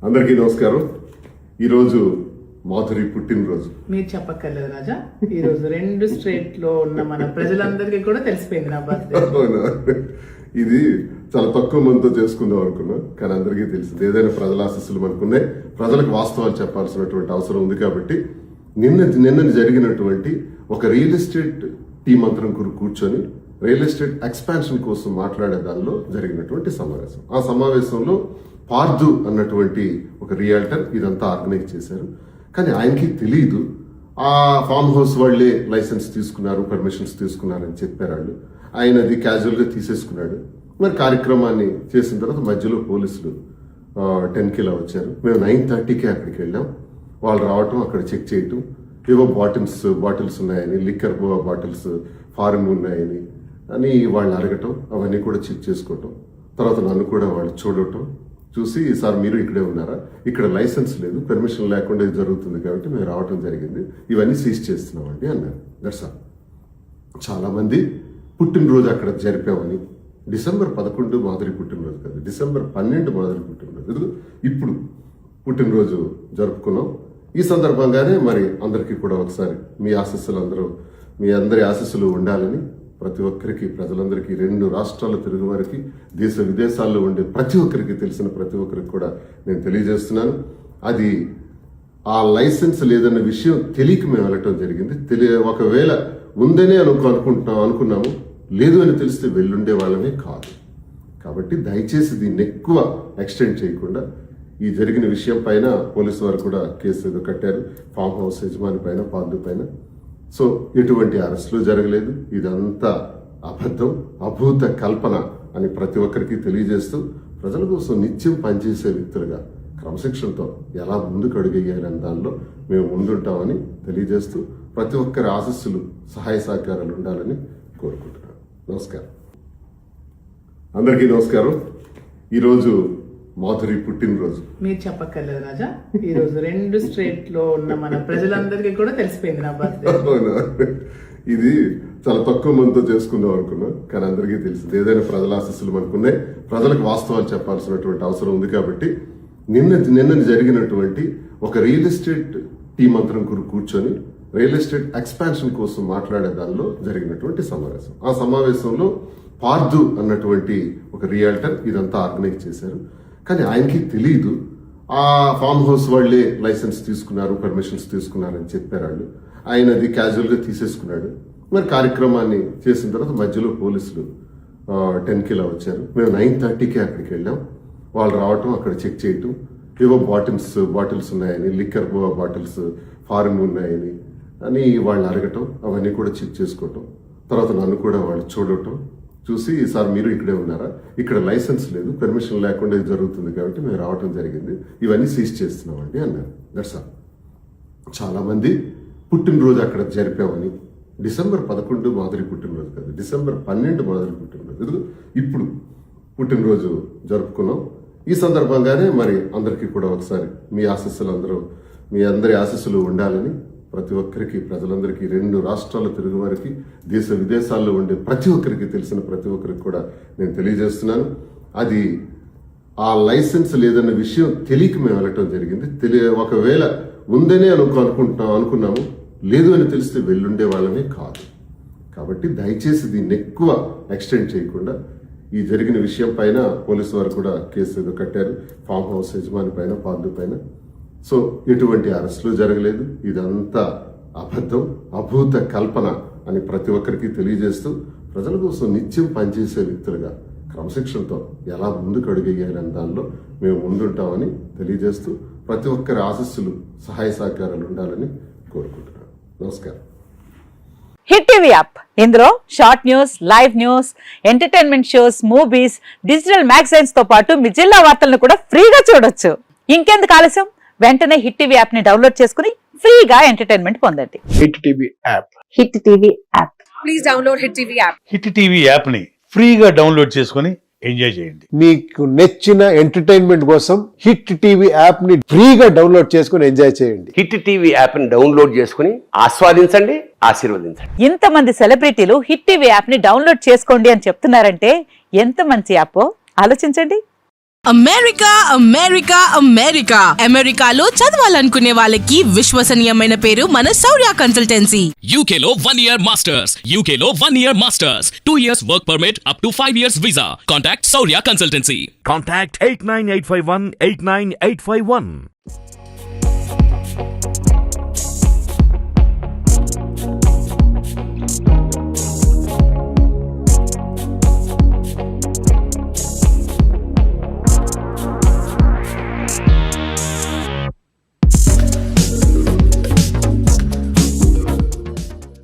అందరికీ నమస్కారం. ఈరోజు మాధురి పుట్టినరోజు. మీరు చెప్పక్కర్లేదు రాజా, ఈ రోజు 2 స్టేట్ లో ఉన్న మన ప్రజలందరికీ కూడా తెలిసిపోయింది నా బర్త్డే. ఇది చాలా తక్కువ మందితో చేసుకుందాం అనుకున్నాం, కానీ అందరికీ తెలిసింది. ఏదైనా ప్రజల ఆశీస్సులు మనకున్నాయి, ప్రజలకు వాస్తవాలు చెప్పాల్సినటువంటి అవసరం ఉంది. కాబట్టి నిన్న జరిగినటువంటి ఒక రియల్ ఎస్టేట్ టీం అందరం కూర్చొని రియల్ ఎస్టేట్ ఎక్స్పాన్షన్ కోసం మాట్లాడే దానిలో జరిగినటువంటి సమావేశం. ఆ సమావేశంలో పార్దు అన్నటువంటి ఒక రియల్టర్ ఇదంతా ఆర్గనైజ్ చేశారు. కానీ ఆయనకి తెలియదు ఆ ఫామ్ హౌస్ వాళ్లే లైసెన్స్ తీసుకున్నారు, పర్మిషన్స్ తీసుకున్నారని చెప్పారు వాళ్ళు. ఆయన అది క్యాజువల్గా తీసేసుకున్నాడు. మరి కార్యక్రమాన్ని చేసిన తర్వాత మధ్యలో పోలీసులు 10కి ఇలా వచ్చారు. మేము 9:30కి అక్కడికి వెళ్ళాం. వాళ్ళు రావటం, అక్కడ చెక్ చేయటం, ఏవో బాటిల్స్ ఉన్నాయని, లిక్కర్ బాటిల్స్ ఫారిన్ ఉన్నాయని అని వాళ్ళు అడగటం, అవన్నీ కూడా చెక్ చేసుకోవటం. తర్వాత నన్ను కూడా వాళ్ళు చూడటం, చూసి సార్ మీరు ఇక్కడే ఉన్నారా, ఇక్కడ లైసెన్స్ లేదు, పర్మిషన్ లేకుండా ఇది జరుగుతుంది కాబట్టి మేము రావటం జరిగింది, ఇవన్నీ సీజ్ చేస్తున్నామండి అన్నారు. That's all. చాలా మంది పుట్టినరోజు అక్కడ జరిపామని, డిసెంబర్ 11 మాధురి పుట్టినరోజు కాదు, డిసెంబర్ 12 మాధురి పుట్టినరోజు, ఇప్పుడు పుట్టినరోజు జరుపుకున్నాం. ఈ సందర్భంగానే మరి అందరికీ కూడా ఒకసారి మీ అందరి ఆశీస్సులు ఉండాలని ప్రతి ఒక్కరికి, ప్రజలందరికీ, 2 రాష్ట్రాలు తిరుగు వారికి, దేశ విదేశాల్లో ఉండే ప్రతి ఒక్కరికి, తెలిసిన ప్రతి ఒక్కరికి కూడా నేను తెలియజేస్తున్నాను. అది ఆ లైసెన్స్ లేదన్న విషయం తెలియక మేము వెళ్ళటం జరిగింది. ఒకవేళ ఉందనే అనుకున్నాము, లేదు అని తెలిస్తే వెళ్ళుండే వాళ్ళమే కాదు. కాబట్టి దయచేసి దీన్ని ఎక్కువ ఎక్స్టెండ్ చేయకుండా, ఈ జరిగిన విషయం పైన పోలీసు వారు కూడా కేసు ఏదో కట్టారు, ఫామ్ హౌస్ యజమాని పైన, పార్దు పైన. సో ఎటువంటి అరెస్టులు జరగలేదు. ఇదంతా అబద్ధం, అభూత కల్పన అని ప్రతి ఒక్కరికి తెలియజేస్తూ, ప్రజల కోసం నిత్యం పనిచేసే వ్యక్తులుగా క్రమశిక్షణతో ఎలా ముందుకు అడుగేయాలనే దానిలో మేము ముందుంటామని తెలియజేస్తూ, ప్రతి ఒక్కరి ఆశీస్సులు, సహాయ సహకారాలు ఉండాలని కోరుకుంటున్నాను. నమస్కారం. అందరికీ నమస్కారం. ఈరోజు మాధురి పుట్టినరోజు. మీరు చెప్పక్కర్లేదు రాజా, ఈ రోజు 2 స్టేట్ లో ఉన్న మన ప్రజలందరికీ కూడా తెలిసిపోయింది నా బర్త్డే. ఇది చాలా తక్కువ మందితో చేసుకుందాం అనుకున్నాం, కానీ అందరికీ తెలిసింది. ఏదైనా ప్రజల ఆశీస్సులు మనకున్నాయి, ప్రజలకు వాస్తవాలు చెప్పాల్సినటువంటి అవసరం ఉంది. కాబట్టి నిన్న జరిగినటువంటి ఒక రియల్ ఎస్టేట్ టీం అందరం కూర్చొని రియల్ ఎస్టేట్ ఎక్స్పాన్షన్ కోసం మాట్లాడే దానిలో జరిగినటువంటి సమావేశం. ఆ సమావేశంలో పార్దు అన్నటువంటి ఒక రియల్టర్ ఇదంతా ఆర్గనైజ్ చేశారు. కానీ ఆయనకి తెలియదు ఆ ఫామ్ హౌస్ వాళ్లే లైసెన్స్ తీసుకున్నారు, పర్మిషన్స్ తీసుకున్నారని చెప్పారు వాళ్ళు. ఆయన అది క్యాజువల్గా తీసేసుకున్నాడు. మరి కార్యక్రమాన్ని చేసిన తర్వాత మధ్యలో పోలీసులు 10కి ఇలా వచ్చారు. మేము 9:30కి అక్కడికి వెళ్ళాం. వాళ్ళు రావటం, అక్కడ చెక్ చేయటం, ఏవో బాటిల్స్ ఉన్నాయని, లిక్కర్ బాటిల్స్ ఫారిన్ ఉన్నాయని అని వాళ్ళు అడగటం, అవన్నీ కూడా చెక్ చేసుకోవటం. తర్వాత నన్ను కూడా వాళ్ళు చూడటం, చూసి సార్ మీరు ఇక్కడే ఉన్నారా, ఇక్కడ లైసెన్స్ లేదు, పర్మిషన్ లేకుండా ఇది జరుగుతుంది కాబట్టి మేము రావటం జరిగింది, ఇవన్నీ సీజ్ చేస్తున్నామండి అన్నారు. That's all. చాలా మంది పుట్టినరోజు అక్కడ జరిపామని, డిసెంబర్ 11 మాధురి పుట్టినరోజు కాదు, డిసెంబర్ 12 మాధురి పుట్టినరోజు, ఇప్పుడు పుట్టినరోజు జరుపుకున్నాం. ఈ సందర్భంగానే మరి అందరికీ కూడా ఒకసారి మీ అందరి ఆశీస్సులు ఉండాలని ప్రతి ఒక్కరికి, ప్రజలందరికీ, 2 రాష్ట్రాలు తిరుగు వారికి, దేశ విదేశాల్లో ఉండే ప్రతి ఒక్కరికి, తెలిసిన ప్రతి ఒక్కరికి కూడా నేను తెలియజేస్తున్నాను. అది ఆ లైసెన్స్ లేదన్న విషయం తెలియక మేము వెళ్ళటం జరిగింది. ఒకవేళ ఉందనే అనుకున్నాము, లేదు అని తెలిస్తే వెళ్ళుండే వాళ్ళమే కాదు. కాబట్టి దయచేసి దీన్ని ఎక్కువ ఎక్స్టెండ్ చేయకుండా, ఈ జరిగిన విషయం పైన పోలీసు వారు కూడా కేసు ఏదో కట్టారు, ఫామ్ హౌస్ యజమాని పైన, పార్దు పైన. సో ఎటువంటి అరెస్టులు జరగలేదు. ఇదంతా అబద్ధం, అభూత కల్పన అని ప్రతి ఒక్కరికి తెలియజేస్తూ, ప్రజల కోసం నిత్యం పనిచేసే వ్యక్తులుగా క్రమశిక్షణతో ఎలా ముందుకు అడుగేయాలనే దానిలో మేము ముందుంటామని తెలియజేస్తూ, ప్రతి ఒక్కరి ఆశీస్సులు, సహాయ సహకారాలు ఉండాలని కోరుకుంటున్నాను. నమస్కారం. హిట్ టీవీ యాప్, ఇందులో short news, live news, entertainment shows, movies, digital magazines తో పాటు మీ జిల్లా వార్తలను కూడా ఫ్రీగా చూడొచ్చు. ఇంకెందుకు ఆలస్యం, వెంటనే హిట్ టీవీ యాప్ ని డౌన్లోడ్ చేసుకుని ఫ్రీగా ఎంటర్టైన్మెంట్ పొందండి. Hit TV app. Hit TV app. Please download hit TV app. Hit TV app ని ఫ్రీగా డౌన్లోడ్ చేసుకుని ఎంజాయ్ చేయండి. మీకు నచ్చిన ఎంటర్టైన్మెంట్ కోసం హిట్ టీవీ యాప్ ని ఫ్రీగా డౌన్లోడ్ చేసుకుని ఎంజాయ్ చేయండి. హిట్ టీవీ యాప్ ని డౌన్లోడ్ చేసుకుని ఆస్వాదించండి, ఆశీర్వదించండి. ఇంతమంది సెలబ్రిటీలు హిట్ టీవీ యాప్ ని డౌన్లోడ్ చేసుకోండి అని చెప్తున్నారంటే ఎంత మంచి యాప్ ఆలోచించండి. అమెరికా అమెరికా అమెరికా అమెరికాలో చదవాలనుకునే వాళ్ళకి విశ్వసనీయమైన పేరు మన శౌర్య consultancy. UK Law 1 Year Masters. UK Law 1 Year Masters. 2 years work permit up to 5 years visa. Contact Saurya Consultancy. Contact 89851 89851.